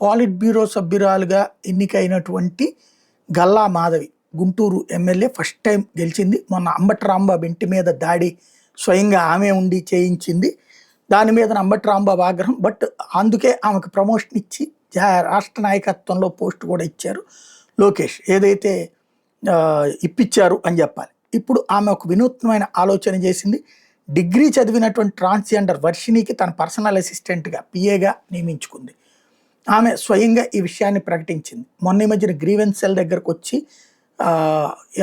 పాలిట్ bureau సభ్యురాలుగా ఎన్నికైనటువంటి Galla Madhavi Guntur MLA first time గెలిచింది. మొన్న అంబటి రాంబాబు ఇంటి మీద దాడి స్వయంగా ఆమె ఉండి చేయించింది. దాని మీద అంబటి రాంబాబు ఆగ్రహం. బట్ అందుకే ఆమెకు ప్రమోషన్ ఇచ్చి రాష్ట్ర నాయకత్వంలో పోస్ట్ కూడా ఇచ్చారు లోకేష్. ఏదైతే ఇప్పించారు అని చెప్పాలి. ఇప్పుడు ఆమె ఒక వినూత్నమైన ఆలోచన చేసింది. డిగ్రీ చదివినటువంటి ట్రాన్స్జెండర్ వర్షిణికి తన పర్సనల్ అసిస్టెంట్గా పిఏగా నియమించుకుంది. ఆమె స్వయంగా ఈ విషయాన్ని ప్రకటించింది. మొన్న ఈ మధ్యన గ్రీవెన్స్ సెల్ దగ్గరకు వచ్చి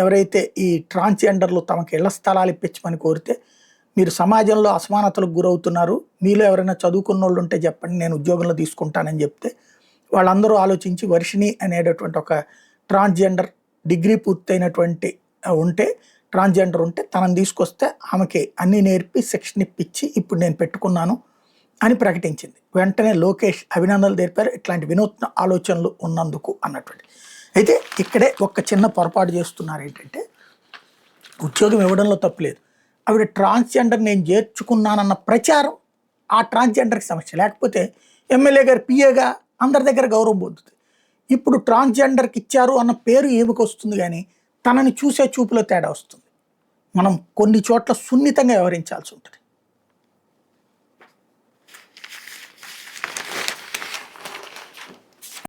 ఎవరైతే ఈ ట్రాన్స్జెండర్లు తమకు ఇళ్ల స్థలాలు ఇప్పించమని కోరితే, మీరు సమాజంలో అసమానతలకు గురవుతున్నారు, మీలో ఎవరైనా చదువుకున్న వాళ్ళు ఉంటే చెప్పండి, నేను ఉద్యోగంలో తీసుకుంటానని చెప్తే వాళ్ళందరూ ఆలోచించి వర్షిణి అనేటటువంటి ఒక ట్రాన్స్జెండర్ డిగ్రీ పూర్తయినటువంటి ట్రాన్స్జెండర్ ఉంటే తనని తీసుకొస్తే ఆమెకి అన్నీ నేర్పి శిక్షణ ఇప్పించి ఇప్పుడు నేను పెట్టుకున్నాను అని ప్రకటించింది. వెంటనే లోకేష్ అభినందనలు తెలిపారు, ఇట్లాంటి వినూత్న ఆలోచనలు ఉన్నందుకు అన్నటువంటి. అయితే ఇక్కడే ఒక చిన్న పొరపాటు చేస్తున్నారు. ఏంటంటే ఉద్యోగం ఇవ్వడంలో తప్పులేదు, ఆవిడ ట్రాన్స్జెండర్ నేను చేర్చుకున్నానన్న ప్రచారం ఆ ట్రాన్స్జెండర్కి సమస్య. లేకపోతే ఎమ్మెల్యే గారు పిఏగా అందరి దగ్గర గౌరవం పొందుతుంది. ఇప్పుడు ట్రాన్స్జెండర్కి ఇచ్చారు అన్న పేరు ఏమికి వస్తుంది, కానీ తనని చూసే చూపులో తేడా వస్తుంది. మనం కొన్ని చోట్ల సున్నితంగా వ్యవహరించాల్సి ఉంటుంది.